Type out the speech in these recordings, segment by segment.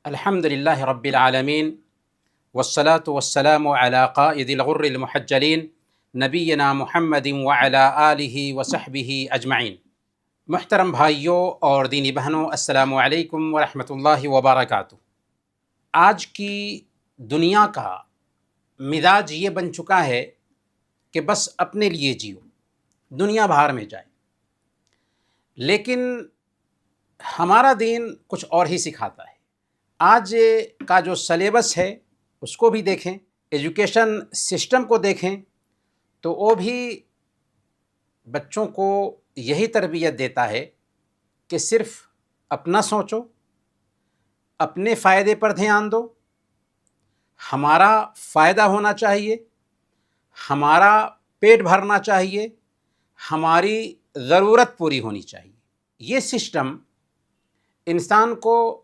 الحمد لله رب العالمين والصلاة والسلام على قائد الغر المحجلين نبينا محمد وعلى آله وصحبه اجمعین۔ محترم بھائیوں اور دینی بہنوں، السلام علیکم ورحمۃ اللہ وبرکاتہ۔ آج کی دنیا کا مزاج یہ بن چکا ہے کہ بس اپنے لیے جیو، دنیا بھر میں جائے، لیکن ہمارا دین کچھ اور ہی سکھاتا ہے۔ آج کا جو سلیبس ہے اس کو بھی دیکھیں، ایجوکیشن سسٹم کو دیکھیں تو وہ بھی بچوں کو یہی تربیت دیتا ہے کہ صرف اپنا سوچو، اپنے فائدے پر دھیان دو، ہمارا فائدہ ہونا چاہیے، ہمارا پیٹ بھرنا چاہیے، ہماری ضرورت پوری ہونی چاہیے۔ یہ سسٹم انسان کو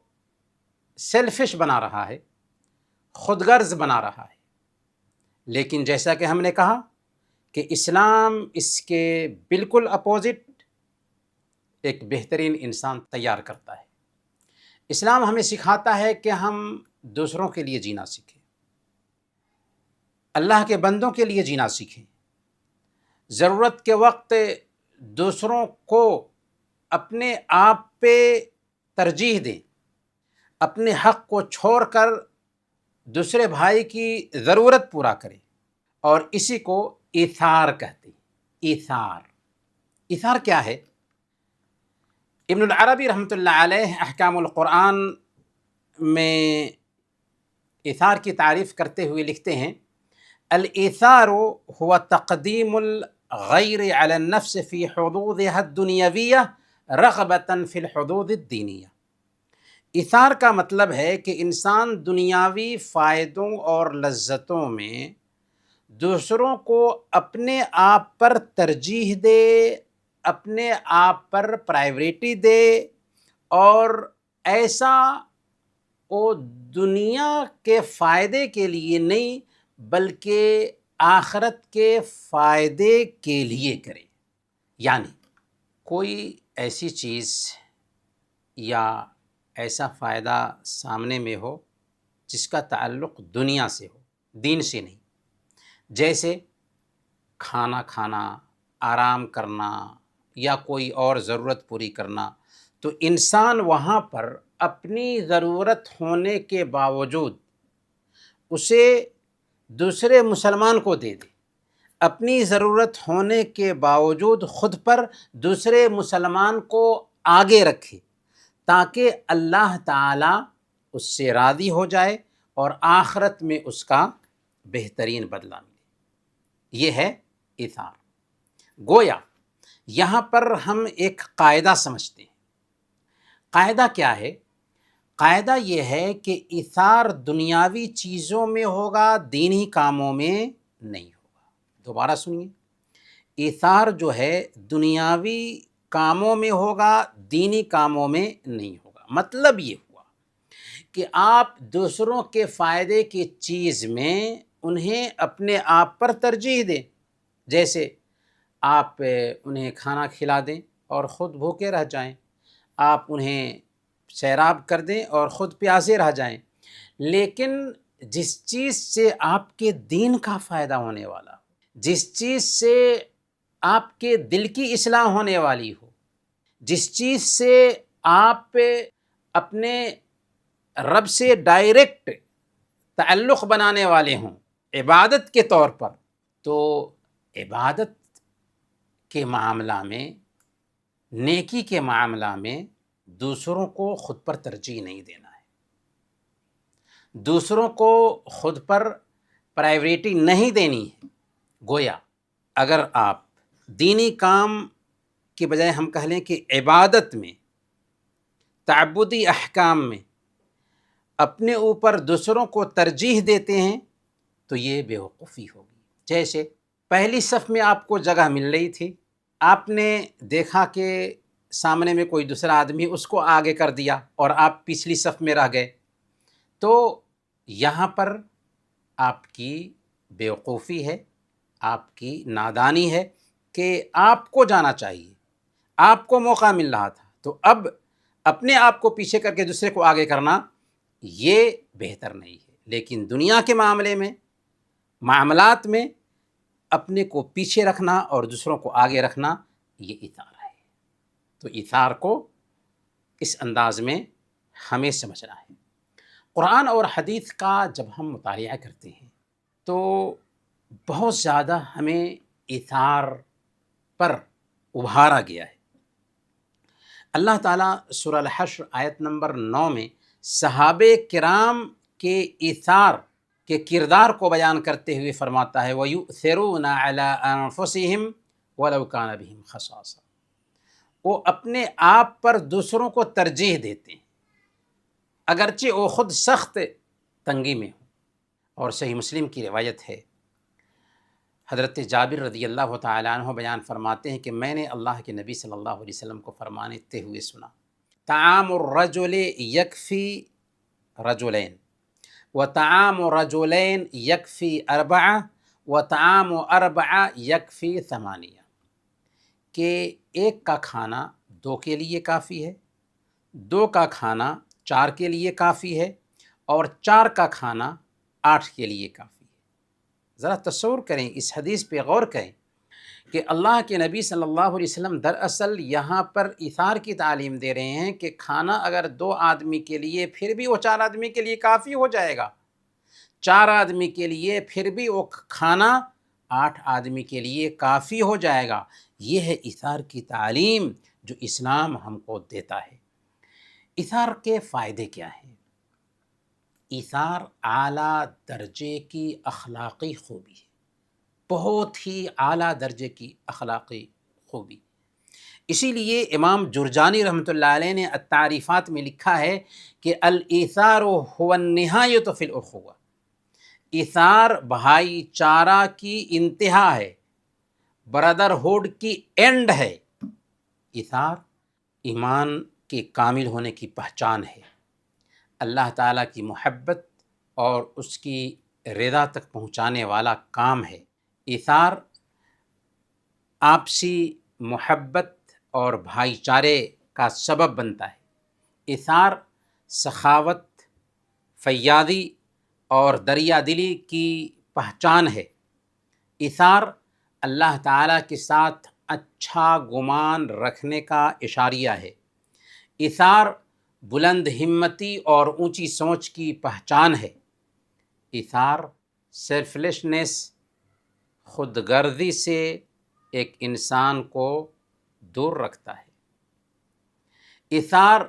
سیلفش بنا رہا ہے، خود غرض بنا رہا ہے، لیکن جیسا کہ ہم نے کہا کہ اسلام اس کے بالکل اپوزٹ ایک بہترین انسان تیار کرتا ہے۔ اسلام ہمیں سکھاتا ہے کہ ہم دوسروں کے لیے جینا سیکھیں، اللہ کے بندوں کے لیے جینا سیکھیں، ضرورت کے وقت دوسروں کو اپنے آپ پہ ترجیح دیں، اپنے حق کو چھوڑ کر دوسرے بھائی کی ضرورت پورا کریں، اور اسی کو ایثار کہتے ہیں۔ ایثار کیا ہے؟ ابن العربی رحمۃ اللہ علیہ احکام القرآن میں ایثار کی تعریف کرتے ہوئے لکھتے ہیں: الایثار هو تقدیم الغیر علی النفس فی حدودها الدنیویہ رغبۃ فی الحدود الدینیہ۔ ایثار کا مطلب ہے کہ انسان دنیاوی فائدوں اور لذتوں میں دوسروں کو اپنے آپ پر ترجیح دے، اپنے آپ پر پرائیورٹی دے، اور ایسا وہ دنیا کے فائدے کے لیے نہیں بلکہ آخرت کے فائدے کے لیے کرے۔ یعنی کوئی ایسی چیز یا ایسا فائدہ سامنے میں ہو جس کا تعلق دنیا سے ہو، دین سے نہیں، جیسے کھانا کھانا، آرام کرنا یا کوئی اور ضرورت پوری کرنا، تو انسان وہاں پر اپنی ضرورت ہونے کے باوجود اسے دوسرے مسلمان کو دے دے، اپنی ضرورت ہونے کے باوجود خود پر دوسرے مسلمان کو آگے رکھے تاکہ اللہ تعالیٰ اس سے راضی ہو جائے اور آخرت میں اس کا بہترین بدلہ ملے۔ یہ ہے ایثار۔ گویا یہاں پر ہم ایک قاعدہ سمجھتے ہیں۔ قاعدہ کیا ہے؟ قاعدہ یہ ہے کہ ایثار دنیاوی چیزوں میں ہوگا، دینی کاموں میں نہیں ہوگا۔ دوبارہ سنیے، ایثار جو ہے دنیاوی کاموں میں ہوگا، دینی کاموں میں نہیں ہوگا۔ مطلب یہ ہوا کہ آپ دوسروں کے فائدے کی چیز میں انہیں اپنے آپ پر ترجیح دیں، جیسے آپ انہیں کھانا کھلا دیں اور خود بھوکے رہ جائیں، آپ انہیں سیراب کر دیں اور خود پیاسے رہ جائیں، لیکن جس چیز سے آپ کے دین کا فائدہ ہونے والا ہو، جس چیز سے آپ کے دل کی اصلاح ہونے والی ہو، جس چیز سے آپ اپنے رب سے ڈائریکٹ تعلق بنانے والے ہوں عبادت کے طور پر، تو عبادت کے معاملہ میں، نیکی کے معاملہ میں دوسروں کو خود پر ترجیح نہیں دینا ہے، دوسروں کو خود پر پرائیورٹی نہیں دینی ہے۔ گویا اگر آپ دینی کام کی بجائے ہم کہہ لیں کہ عبادت میں، تعبدی احکام میں اپنے اوپر دوسروں کو ترجیح دیتے ہیں تو یہ بیوقوفی ہوگی۔ جیسے پہلی صف میں آپ کو جگہ مل رہی تھی، آپ نے دیکھا کہ سامنے میں کوئی دوسرا آدمی، اس کو آگے کر دیا اور آپ پچھلی صف میں رہ گئے، تو یہاں پر آپ کی بیوقوفی ہے، آپ کی نادانی ہے کہ آپ کو جانا چاہیے، آپ کو موقع مل رہا تھا، تو اب اپنے آپ کو پیچھے کر کے دوسرے کو آگے کرنا، یہ بہتر نہیں ہے۔ لیکن دنیا کے معاملے میں، معاملات میں اپنے کو پیچھے رکھنا اور دوسروں کو آگے رکھنا، یہ ایثار ہے۔ تو ایثار کو اس انداز میں ہمیں سمجھنا ہے۔ قرآن اور حدیث کا جب ہم مطالعہ کرتے ہیں تو بہت زیادہ ہمیں ایثار پر ابھارا گیا ہے۔ اللہ تعالیٰ سورہ الحشر آیت نمبر 9 میں صحابہ کرام کے ایثار کے کردار کو بیان کرتے ہوئے فرماتا ہے وَيُؤْثِرُونَ عَلَىٰ أَنفُسِهِمْ وَلَوْ كَانَ بِهِمْ خَصَاصَةٌ، وہ اپنے آپ پر دوسروں کو ترجیح دیتے ہیں اگرچہ وہ خود سخت تنگی میں ہو۔ اور صحیح مسلم کی روایت ہے، حضرت جابر رضی اللہ تعالیٰ عنہ بیان فرماتے ہیں کہ میں نے اللہ کے نبی صلی اللہ علیہ وسلم کو فرماتے ہوئے سنا، طعام الرجل یکفی رجلین وطعام رجلین یکفی اربعہ وطعام اربعہ یکفی ثمانیہ، کہ ایک کا کھانا 2 کے لیے کافی ہے، 2 کا کھانا 4 کے لیے کافی ہے، اور 4 کا کھانا 8 کے لیے کافی ہے۔ ذرا تصور کریں، اس حدیث پہ غور کریں کہ اللہ کے نبی صلی اللہ علیہ وسلم دراصل یہاں پر ایثار کی تعلیم دے رہے ہیں کہ کھانا اگر 2 آدمی کے لیے پھر بھی وہ 4 آدمی کے لیے کافی ہو جائے گا، 4 آدمی کے لیے پھر بھی وہ کھانا 8 آدمی کے لیے کافی ہو جائے گا۔ یہ ہے ایثار کی تعلیم جو اسلام ہم کو دیتا ہے۔ ایثار کے فائدے کیا ہیں؟ ایثار اعلیٰ درجے کی اخلاقی خوبی ہے، بہت ہی اعلیٰ درجے کی اخلاقی خوبی۔ اسی لیے امام جرجانی رحمۃ اللہ علیہ نے التعریفات میں لکھا ہے کہ الایثار هو النہایۃ فی الاخوہ، ایثار بھائی چارہ کی انتہا ہے، برادرہوڈ کی اینڈ ہے۔ ایثار ایمان کے کامل ہونے کی پہچان ہے، اللہ تعالیٰ کی محبت اور اس کی رضا تک پہنچانے والا کام ہے۔ ایثار آپسی محبت اور بھائی چارے کا سبب بنتا ہے۔ ایثار سخاوت، فیاضی اور دریا دلی کی پہچان ہے۔ ایثار اللہ تعالیٰ کے ساتھ اچھا گمان رکھنے کا اشاریہ ہے۔ ایثار بلند ہمتی اور اونچی سوچ کی پہچان ہے۔ ایثار سیلف لیسنس، خود غرضی سے ایک انسان کو دور رکھتا ہے۔ ایثار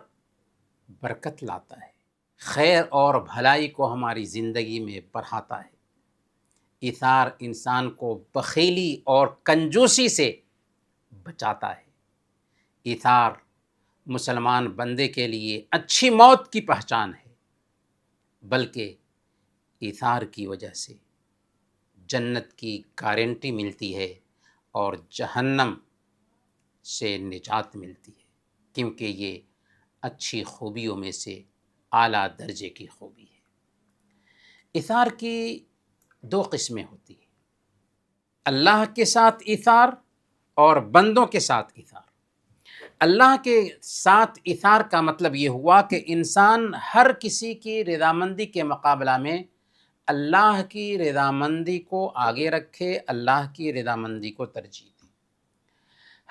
برکت لاتا ہے، خیر اور بھلائی کو ہماری زندگی میں بڑھاتا ہے۔ ایثار انسان کو بخیلی اور کنجوسی سے بچاتا ہے۔ ایثار مسلمان بندے کے لیے اچھی موت کی پہچان ہے، بلکہ ایثار کی وجہ سے جنت کی گارنٹی ملتی ہے اور جہنم سے نجات ملتی ہے، کیونکہ یہ اچھی خوبیوں میں سے اعلیٰ درجے کی خوبی ہے۔ ایثار کی 2 قسمیں ہوتی ہیں، اللہ کے ساتھ ایثار اور بندوں کے ساتھ ایثار۔ اللہ کے ساتھ ایثار کا مطلب یہ ہوا کہ انسان ہر کسی کی رضامندی کے مقابلہ میں اللہ کی رضامندی کو آگے رکھے، اللہ کی رضامندی کو ترجیح دے،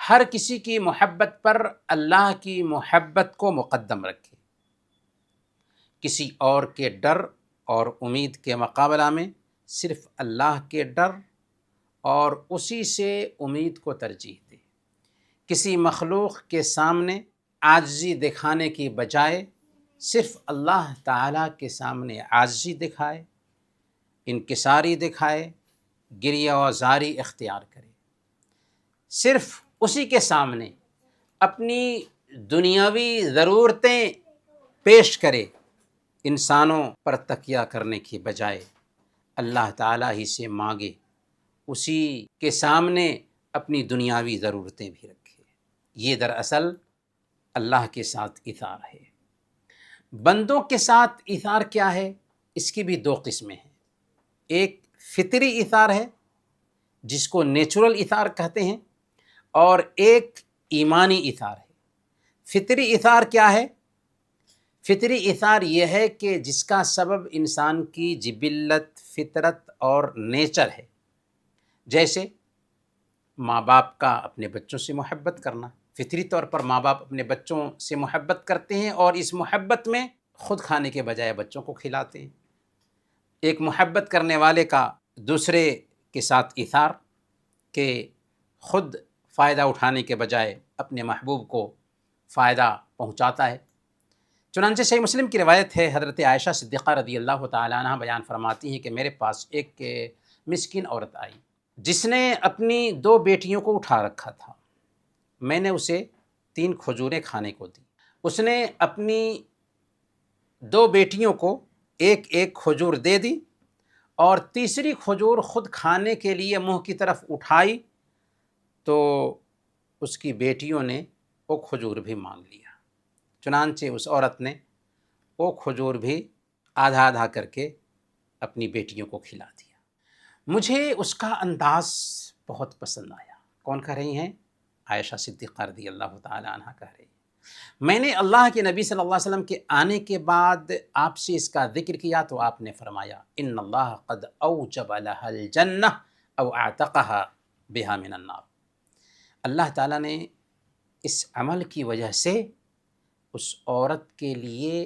ہر کسی کی محبت پر اللہ کی محبت کو مقدم رکھے، کسی اور کے ڈر اور امید کے مقابلہ میں صرف اللہ کے ڈر اور اسی سے امید کو ترجیح دے، کسی مخلوق کے سامنے عاجزی دکھانے کی بجائے صرف اللہ تعالیٰ کے سامنے عاجزی دکھائے، انکساری دکھائے، گریہ و زاری اختیار کرے، صرف اسی کے سامنے اپنی دنیاوی ضرورتیں پیش کرے، انسانوں پر تکیہ کرنے کی بجائے اللہ تعالیٰ ہی سے مانگے، اسی کے سامنے اپنی دنیاوی ضرورتیں بھی رکھے۔ یہ دراصل اللہ کے ساتھ ایثار ہے۔ بندوں کے ساتھ ایثار کیا ہے؟ اس کی بھی 2 قسمیں ہیں۔ ایک فطری ایثار ہے جس کو نیچرل ایثار کہتے ہیں، اور ایک ایمانی ایثار ہے۔ فطری ایثار کیا ہے؟ فطری ایثار یہ ہے کہ جس کا سبب انسان کی جبلت، فطرت اور نیچر ہے، جیسے ماں باپ کا اپنے بچوں سے محبت کرنا۔ فطری طور پر ماں باپ اپنے بچوں سے محبت کرتے ہیں اور اس محبت میں خود کھانے کے بجائے بچوں کو کھلاتے ہیں۔ ایک محبت کرنے والے کا دوسرے کے ساتھ ایثار کہ خود فائدہ اٹھانے کے بجائے اپنے محبوب کو فائدہ پہنچاتا ہے۔ چنانچہ صحیح مسلم کی روایت ہے، حضرت عائشہ صدیقہ رضی اللہ تعالیٰ عنہ بیان فرماتی ہیں کہ میرے پاس ایک مسکین عورت آئی جس نے اپنی 2 بیٹیوں کو اٹھا رکھا تھا۔ میں نے اسے 3 کھجوریں کھانے کو دی۔ اس نے اپنی 2 بیٹیوں کو ایک ایک کھجور دے دی اور تیسری کھجور خود کھانے کے لیے منہ کی طرف اٹھائی تو اس کی بیٹیوں نے وہ کھجور بھی مان لیا۔ چنانچہ اس عورت نے وہ کھجور بھی آدھا آدھا کر کے اپنی بیٹیوں کو کھلا دیا۔ مجھے اس کا انداز بہت پسند آیا۔ کون کہہ رہی ہیں؟ عائشہ صدیقہ رضی اللہ تعالی عنہ کہہ رہی ہیں، میں نے اللہ کے نبی صلی اللہ علیہ وسلم کے آنے کے بعد آپ سے اس کا ذکر کیا تو آپ نے فرمایا ان اللہ قد اوجب لها الجنہ او اعتقها بها من النار۔ اللہ تعالیٰ نے اس عمل کی وجہ سے اس عورت کے لیے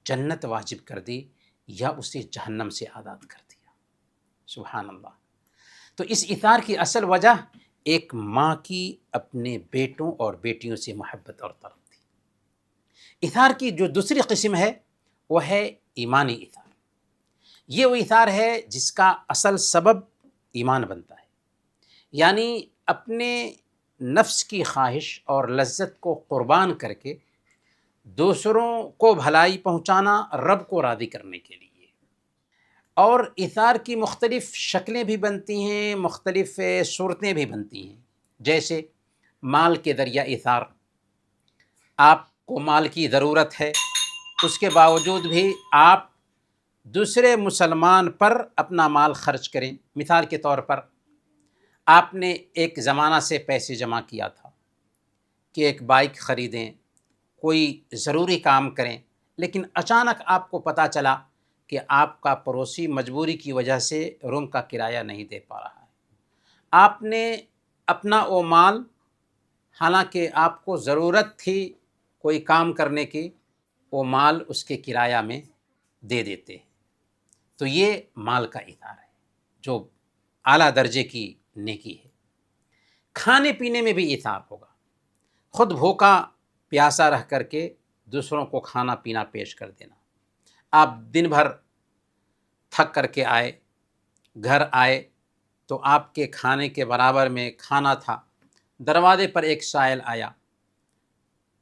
جنت واجب کر دی یا اسے جہنم سے آزاد کر دیا۔ سبحان اللہ۔ تو اس ایثار کی اصل وجہ ایک ماں کی اپنے بیٹوں اور بیٹیوں سے محبت اور طلب تھی۔ ایثار کی جو دوسری قسم ہے وہ ہے ایمانی ایثار۔ یہ وہ ایثار ہے جس کا اصل سبب ایمان بنتا ہے، یعنی اپنے نفس کی خواہش اور لذت کو قربان کر کے دوسروں کو بھلائی پہنچانا رب کو راضی کرنے کے لیے۔ اور ایثار کی مختلف شکلیں بھی بنتی ہیں، مختلف صورتیں بھی بنتی ہیں، جیسے مال کے ذریعہ ایثار۔ آپ کو مال کی ضرورت ہے، اس کے باوجود بھی آپ دوسرے مسلمان پر اپنا مال خرچ کریں۔ مثال کے طور پر آپ نے ایک زمانہ سے پیسے جمع کیا تھا کہ ایک بائک خریدیں، کوئی ضروری کام کریں، لیکن اچانک آپ کو پتہ چلا کہ آپ کا پڑوسی مجبوری کی وجہ سے روم کا کرایہ نہیں دے پا رہا ہے۔ آپ نے اپنا وہ مال، حالانکہ آپ کو ضرورت تھی کوئی کام کرنے کی، وہ مال اس کے کرایہ میں دے دیتے ہیں۔ تو یہ مال کا ایثار ہے جو اعلیٰ درجے کی نیکی ہے۔ کھانے پینے میں بھی ایثار ہوگا۔ خود بھوکا پیاسا رہ کر کے دوسروں کو کھانا پینا پیش کر دینا۔ آپ دن بھر تھک کر کے آئے، گھر آئے تو آپ کے کھانے کے برابر میں کھانا تھا، دروازے پر ایک سائل آیا،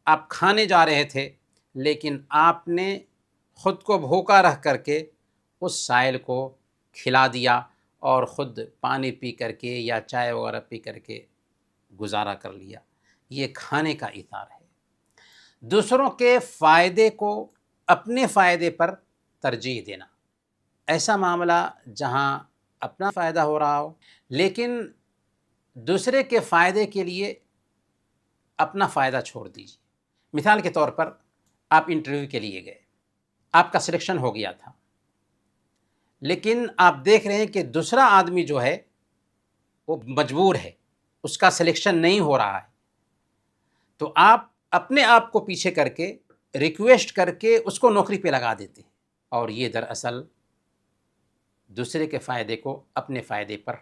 آپ کھانے جا رہے تھے لیکن آپ نے خود کو بھوکا رہ کر کے اس سائل کو کھلا دیا اور خود پانی پی کر کے یا چائے وغیرہ پی کر کے گزارا کر لیا۔ یہ کھانے کا ایثار ہے۔ دوسروں کے فائدے کو اپنے فائدے پر ترجیح دینا، ایسا معاملہ جہاں اپنا فائدہ ہو رہا ہو لیکن دوسرے کے فائدے کے لیے اپنا فائدہ چھوڑ دیجیے۔ مثال کے طور پر آپ انٹرویو کے لیے گئے، آپ کا سلیکشن ہو گیا تھا، لیکن آپ دیکھ رہے ہیں کہ دوسرا آدمی جو ہے وہ مجبور ہے، اس کا سلیکشن نہیں ہو رہا ہے، تو آپ اپنے آپ کو پیچھے کر کے ریکویسٹ کر کے اس کو نوکری پہ لگا دیتے ہیں، اور یہ دراصل دوسرے کے فائدے کو اپنے فائدے پر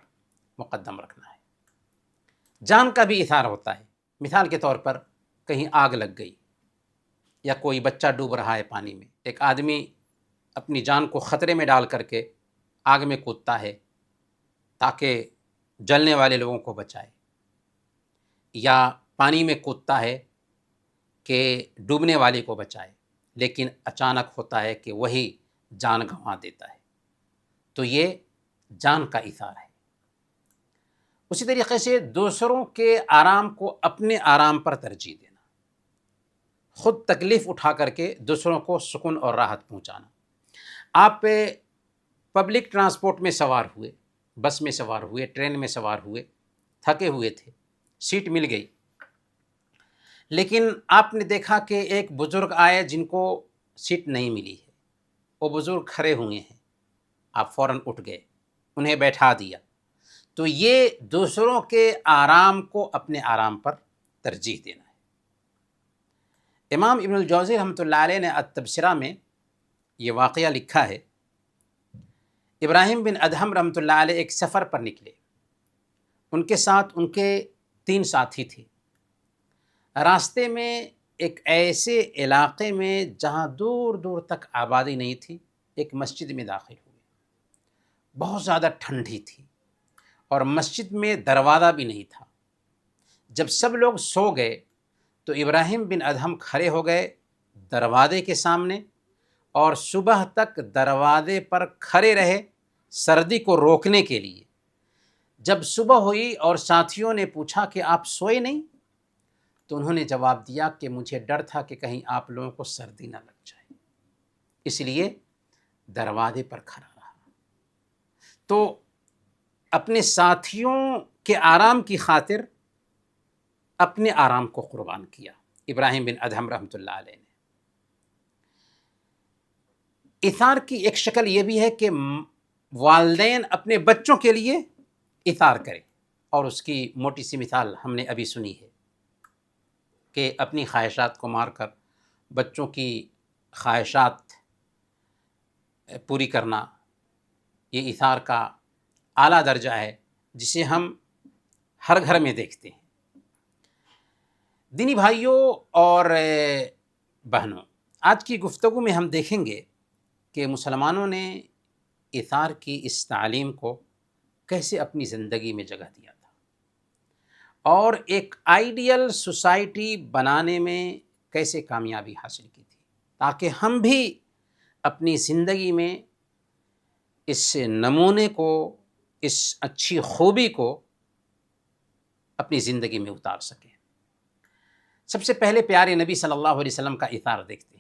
مقدم رکھنا ہے۔ جان کا بھی ایثار ہوتا ہے۔ مثال کے طور پر کہیں آگ لگ گئی یا کوئی بچہ ڈوب رہا ہے پانی میں، ایک آدمی اپنی جان کو خطرے میں ڈال کر کے آگ میں کودتا ہے تاکہ جلنے والے لوگوں کو بچائے، یا پانی میں کودتا ہے کہ ڈوبنے والے کو بچائے، لیکن اچانک ہوتا ہے کہ وہی جان گنوا دیتا ہے، تو یہ جان کا ایثار ہے۔ اسی طریقے سے دوسروں کے آرام کو اپنے آرام پر ترجیح دینا، خود تکلیف اٹھا کر کے دوسروں کو سکون اور راحت پہنچانا۔ آپ پبلک ٹرانسپورٹ میں سوار ہوئے، بس میں سوار ہوئے، ٹرین میں سوار ہوئے، تھکے ہوئے تھے، سیٹ مل گئی، لیکن آپ نے دیکھا کہ ایک بزرگ آئے جن کو سیٹ نہیں ملی ہے، وہ بزرگ کھڑے ہوئے ہیں، آپ فوراً اٹھ گئے، انہیں بیٹھا دیا. تو یہ دوسروں کے آرام کو اپنے آرام پر ترجیح دینا ہے. امام ابن الجوزی رحمۃ اللہ علیہ نے التبصرہ میں یہ واقعہ لکھا ہے. ابراہیم بن ادہم رحمۃ اللہ علیہ ایک سفر پر نکلے، ان کے ساتھ ان کے 3 ساتھی تھے. راستے میں ایک ایسے علاقے میں جہاں دور دور تک آبادی نہیں تھی، ایک مسجد میں داخل ہوئے. بہت زیادہ ٹھنڈی تھی اور مسجد میں دروازہ بھی نہیں تھا. جب سب لوگ سو گئے تو ابراہیم بن ادہم کھڑے ہو گئے دروازے کے سامنے اور صبح تک دروازے پر کھڑے رہے سردی کو روکنے کے لیے. جب صبح ہوئی اور ساتھیوں نے پوچھا کہ آپ سوئے نہیں، تو انہوں نے جواب دیا کہ مجھے ڈر تھا کہ کہیں آپ لوگوں کو سردی نہ لگ جائے، اس لیے دروازے پر کھڑا رہا. تو اپنے ساتھیوں کے آرام کی خاطر اپنے آرام کو قربان کیا ابراہیم بن ادہم رحمۃ اللہ علیہ نے. ایثار کی ایک شکل یہ بھی ہے کہ والدین اپنے بچوں کے لیے ایثار کریں، اور اس کی موٹی سی مثال ہم نے ابھی سنی ہے کہ اپنی خواہشات کو مار کر بچوں کی خواہشات پوری کرنا، یہ ایثار کا اعلیٰ درجہ ہے جسے ہم ہر گھر میں دیکھتے ہیں. دینی بھائیوں اور بہنوں، آج کی گفتگو میں ہم دیکھیں گے کہ مسلمانوں نے ایثار کی اس تعلیم کو کیسے اپنی زندگی میں جگہ دیا تھا اور ایک آئیڈیل سوسائٹی بنانے میں کیسے کامیابی حاصل کی تھی، تاکہ ہم بھی اپنی زندگی میں اس نمونے کو، اس اچھی خوبی کو اپنی زندگی میں اتار سکیں. سب سے پہلے پیارے نبی صلی اللہ علیہ وسلم کا ایثار دیکھتے ہیں.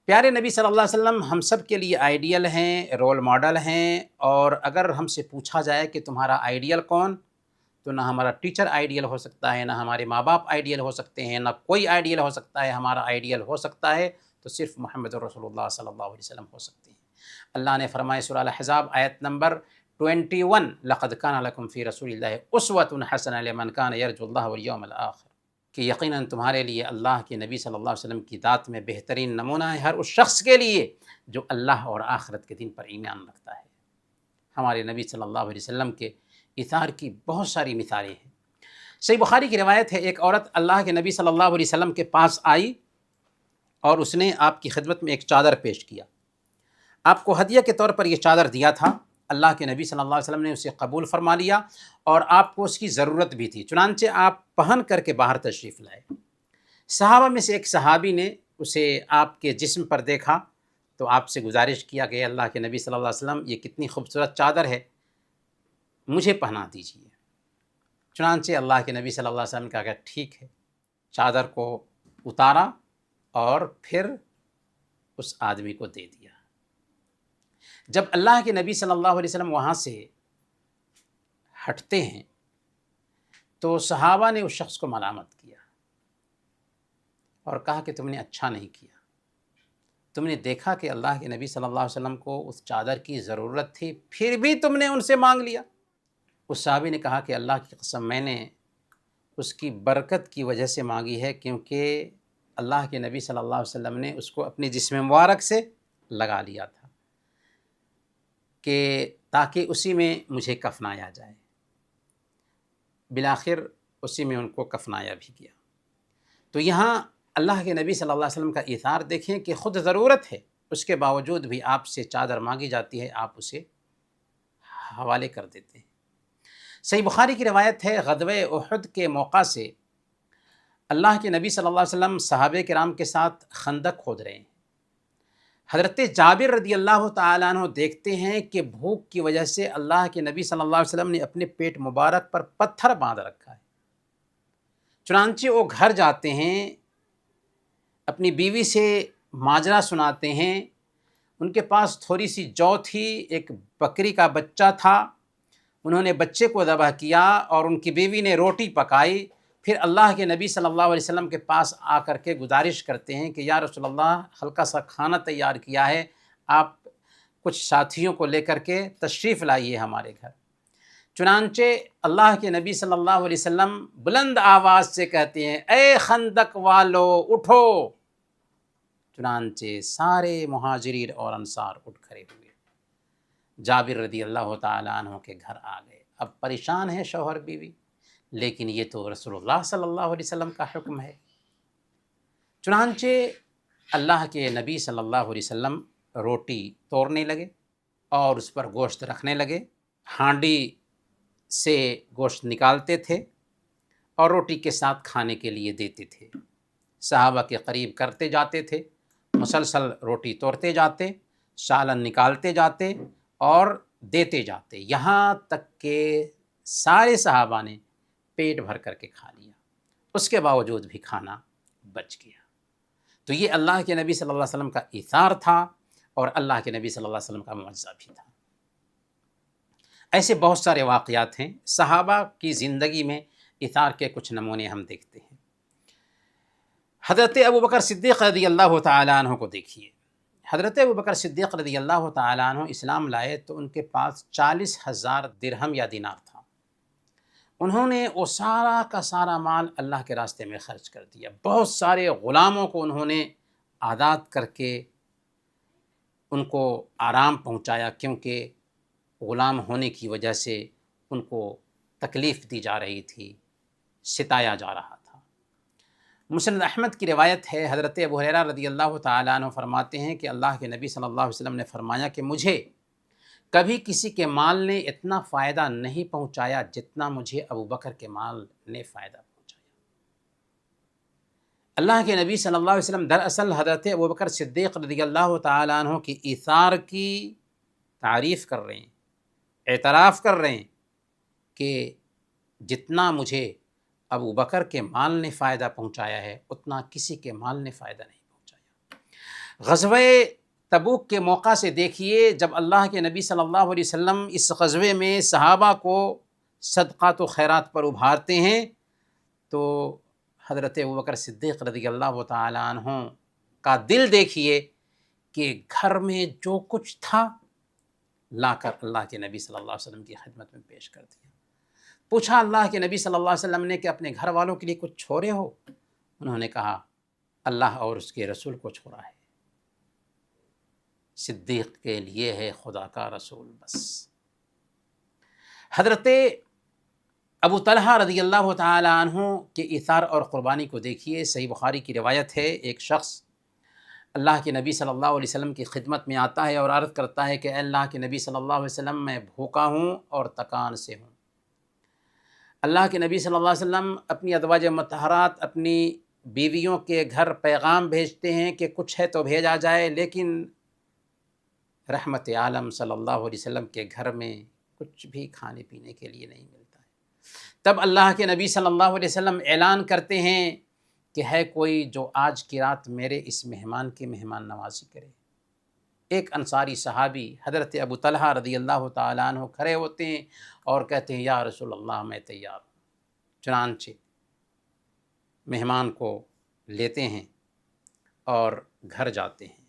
پیارے نبی صلی اللہ علیہ وسلم ہم سب کے لیے آئیڈیل ہیں، رول ماڈل ہیں، اور اگر ہم سے پوچھا جائے کہ تمہارا آئیڈیل کون، تو نہ ہمارا ٹیچر آئیڈیل ہو سکتا ہے، نہ ہمارے ماں باپ آئیڈیل ہو سکتے ہیں، نہ کوئی آئیڈیل ہو سکتا ہے. ہمارا آئیڈیل ہو سکتا ہے تو صرف محمد رسول اللہ صلی اللہ علیہ وسلم ہو سکتے ہیں. اللہ نے فرمائے سورہ الاحزاب آیت نمبر 21، لقد کان لکم فی رسول اللہ اسوۃ حسنہ لمن کان یرجو اللہ والیوم الآخر، کہ یقیناً تمہارے لیے اللہ کے نبی صلی اللہ علیہ وسلم کی ذات میں بہترین نمونہ ہے ہر اس شخص کے لیے جو اللہ اور آخرت کے دن پر ایمان رکھتا ہے. ہمارے نبی صلی اللہ علیہ وسلم کے ایثار کی بہت ساری مثالیں ہیں. صحیح بخاری کی روایت ہے، ایک عورت اللہ کے نبی صلی اللہ علیہ وسلم کے پاس آئی اور اس نے آپ کی خدمت میں ایک چادر پیش کیا. آپ کو ہدیہ کے طور پر یہ چادر دیا تھا. اللہ کے نبی صلی اللہ علیہ وسلم نے اسے قبول فرما لیا اور آپ کو اس کی ضرورت بھی تھی، چنانچہ آپ پہن کر کے باہر تشریف لائے. صحابہ میں سے ایک صحابی نے اسے آپ کے جسم پر دیکھا تو آپ سے گزارش کیا کہ اللہ کے نبی صلی اللہ علیہ وسلم یہ کتنی خوبصورت چادر ہے، مجھے پہنا دیجیے. چنانچہ اللہ کے نبی صلی اللہ علیہ وسلم نے کہا کہ ٹھیک ہے. چادر کو اتارا اور پھر اس آدمی کو دے دیا. جب اللہ کے نبی صلی اللہ علیہ وسلم وہاں سے ہٹتے ہیں تو صحابہ نے اس شخص کو ملامت کیا اور کہا کہ تم نے اچھا نہیں کیا، تم نے دیکھا کہ اللہ کے نبی صلی اللہ علیہ وسلم کو اس چادر کی ضرورت تھی، پھر بھی تم نے ان سے مانگ لیا. اس صحابی نے کہا کہ اللہ کی قسم میں نے اس کی برکت کی وجہ سے مانگی ہے، کیونکہ اللہ کے نبی صلی اللہ علیہ وسلم نے اس کو اپنے جسم مبارک سے لگا لیا تھا کہ تاکہ اسی میں مجھے کفنایا جائے. بالآخر اسی میں ان کو کفنایا بھی گیا. تو یہاں اللہ کے نبی صلی اللہ علیہ وسلم کا ایثار دیکھیں کہ خود ضرورت ہے، اس کے باوجود بھی آپ سے چادر مانگی جاتی ہے، آپ اسے حوالے کر دیتے ہیں. صحیح بخاری کی روایت ہے، غزوہ احد کے موقع سے اللہ کے نبی صلی اللہ علیہ وسلم صحابہ کرام کے ساتھ خندق کھود رہے ہیں. حضرت جابر رضی اللہ تعالیٰ عنہ دیکھتے ہیں کہ بھوک کی وجہ سے اللہ کے نبی صلی اللہ علیہ وسلم نے اپنے پیٹ مبارک پر پتھر باندھ رکھا ہے. چنانچہ وہ گھر جاتے ہیں، اپنی بیوی سے ماجرا سناتے ہیں. ان کے پاس تھوڑی سی جو تھی، ایک بکری کا بچہ تھا، انہوں نے بچے کو ذبح کیا اور ان کی بیوی نے روٹی پکائی. پھر اللہ کے نبی صلی اللہ علیہ وسلم کے پاس آ کر کے گزارش کرتے ہیں کہ یا رسول اللہ ہلکا سا کھانا تیار کیا ہے، آپ کچھ ساتھیوں کو لے کر کے تشریف لائیے ہمارے گھر۔ چنانچہ اللہ کے نبی صلی اللہ علیہ وسلم بلند آواز سے کہتے ہیں اے خندق والو اٹھو، چنانچہ سارے مہاجرین اور انصار اٹھ کھڑے ہوئے، جابر رضی اللہ تعالیٰ عنہ کے گھر آ گئے۔ اب پریشان ہیں شوہر بیوی، لیکن یہ تو رسول اللہ صلی اللہ علیہ وسلم کا حکم ہے۔ چنانچہ اللہ کے نبی صلی اللہ علیہ وسلم روٹی توڑنے لگے اور اس پر گوشت رکھنے لگے، ہانڈی سے گوشت نکالتے تھے اور روٹی کے ساتھ کھانے کے لیے دیتے تھے۔ صحابہ کے قریب کرتے جاتے تھے، مسلسل روٹی توڑتے جاتے، سالن نکالتے جاتے اور دیتے جاتے، یہاں تک کہ سارے صحابہ نے پیٹ بھر کر کے کھا لیا، اس کے باوجود بھی کھانا بچ گیا۔ تو یہ اللہ کے نبی صلی اللہ علیہ وسلم کا ایثار تھا اور اللہ کے نبی صلی اللہ علیہ وسلم کا معجزہ بھی تھا۔ ایسے بہت سارے واقعات ہیں صحابہ کی زندگی میں، ایثار کے کچھ نمونے ہم دیکھتے ہیں۔ حضرت ابوبکر صدیق رضی اللہ تعالیٰ عنہ کو دیکھیے۔ حضرت ابوبکر صدیق رضی اللہ تعالیٰ عنہ اسلام لائے تو ان کے پاس 40,000 درہم یا دینار تھا۔ انہوں نے وہ سارا کا سارا مال اللہ کے راستے میں خرچ کر دیا، بہت سارے غلاموں کو انہوں نے آزاد کر کے ان کو آرام پہنچایا، کیونکہ غلام ہونے کی وجہ سے ان کو تکلیف دی جا رہی تھی، ستایا جا رہا تھا۔ مسند احمد کی روایت ہے، حضرت ابو ہریرہ رضی اللہ تعالیٰ عنہ فرماتے ہیں کہ اللہ کے نبی صلی اللہ علیہ وسلم نے فرمایا کہ مجھے کبھی کسی کے مال نے اتنا فائدہ نہیں پہنچایا جتنا مجھے ابوبکر کے مال نے فائدہ پہنچایا۔ اللہ کے نبی صلی اللہ علیہ وسلم دراصل حضرت ابوبکر صدیق رضی اللہ تعالیٰ عنہ کی ایثار کی تعریف کر رہے ہیں، اعتراف کر رہے ہیں کہ جتنا مجھے ابوبکر کے مال نے فائدہ پہنچایا ہے اتنا کسی کے مال نے فائدہ نہیں پہنچایا۔ غزوہ تبوک کے موقع سے دیکھیے، جب اللہ کے نبی صلی اللہ علیہ وسلم اس غزوے میں صحابہ کو صدقات و خیرات پر ابھارتے ہیں تو حضرت ابوبکر صدیق رضی اللہ تعالیٰ عنہ کا دل دیکھیے کہ گھر میں جو کچھ تھا لا کر اللہ کے نبی صلی اللہ علیہ وسلم کی خدمت میں پیش کر دیا۔ پوچھا اللہ کے نبی صلی اللہ علیہ وسلم نے کہ اپنے گھر والوں کے لیے کچھ چھوڑے ہو؟ انہوں نے کہا اللہ اور اس کے رسول کو چھوڑا ہے، صدیق کے لیے ہے خدا کا رسول بس۔ حضرت ابو طلحہ رضی اللہ تعالی عنہ کے ایثار اور قربانی کو دیکھیے۔ صحیح بخاری کی روایت ہے، ایک شخص اللہ کے نبی صلی اللہ علیہ وسلم کی خدمت میں آتا ہے اور عرض کرتا ہے کہ اے اللہ کے نبی صلی اللہ علیہ وسلم میں بھوکا ہوں اور تکان سے ہوں۔ اللہ کے نبی صلی اللہ علیہ وسلم اپنی ازواج مطہرات، اپنی بیویوں کے گھر پیغام بھیجتے ہیں کہ کچھ ہے تو بھیجا جائے، لیکن رحمت عالم صلی اللہ علیہ وسلم کے گھر میں کچھ بھی کھانے پینے کے لیے نہیں ملتا ہے۔ تب اللہ کے نبی صلی اللہ علیہ وسلم اعلان کرتے ہیں کہ ہے کوئی جو آج کی رات میرے اس مہمان کی مہمان نوازی کرے۔ ایک انصاری صحابی حضرت ابو طلحہ رضی اللہ تعالیٰ عنہ کھڑے ہوتے ہیں اور کہتے ہیں یا رسول اللہ میں تیار ہوں۔ چنانچہ مہمان کو لیتے ہیں اور گھر جاتے ہیں،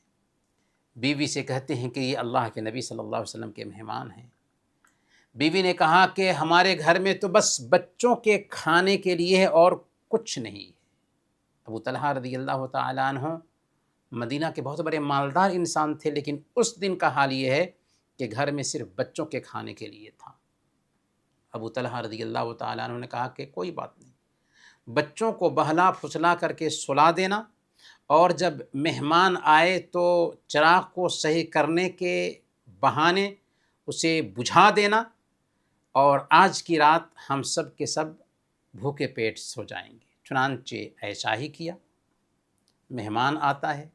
بیوی سے کہتے ہیں کہ یہ اللہ کے نبی صلی اللہ علیہ وسلم کے مہمان ہیں۔ بیوی نے کہا کہ ہمارے گھر میں تو بس بچوں کے کھانے کے لیے ہے اور کچھ نہیں ہے۔ ابو طلحہ رضی اللہ تعالیٰ عنہ مدینہ کے بہت بڑے مالدار انسان تھے، لیکن اس دن کا حال یہ ہے کہ گھر میں صرف بچوں کے کھانے کے لیے تھا۔ ابو طلحہ رضی اللہ تعالیٰ عنہ نے کہا کہ کوئی بات نہیں، بچوں کو بہلا پھسلا کر کے سلا دینا، اور جب مہمان آئے تو چراغ کو صحیح کرنے کے بہانے اسے بجھا دینا، اور آج کی رات ہم سب کے سب بھوکے پیٹ سو جائیں گے۔ چنانچہ ایسا ہی کیا۔ مہمان آتا ہے،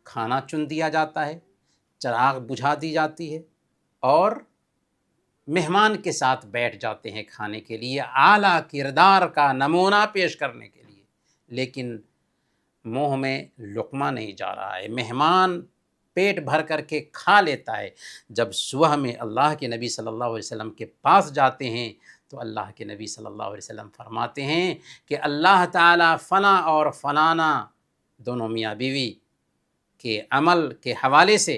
کھانا چن دیا جاتا ہے، چراغ بجھا دی جاتی ہے اور مہمان کے ساتھ بیٹھ جاتے ہیں کھانے کے لیے، اعلیٰ کردار کا نمونہ پیش کرنے کے لیے، لیکن منہ میں لقمہ نہیں جا رہا ہے۔ مہمان پیٹ بھر کر کے کھا لیتا ہے۔ جب صبح میں اللہ کے نبی صلی اللہ علیہ وسلم کے پاس جاتے ہیں تو اللہ کے نبی صلی اللہ علیہ وسلم فرماتے ہیں کہ اللہ تعالیٰ فلاں اور فلانا دونوں میاں بیوی کے عمل کے حوالے سے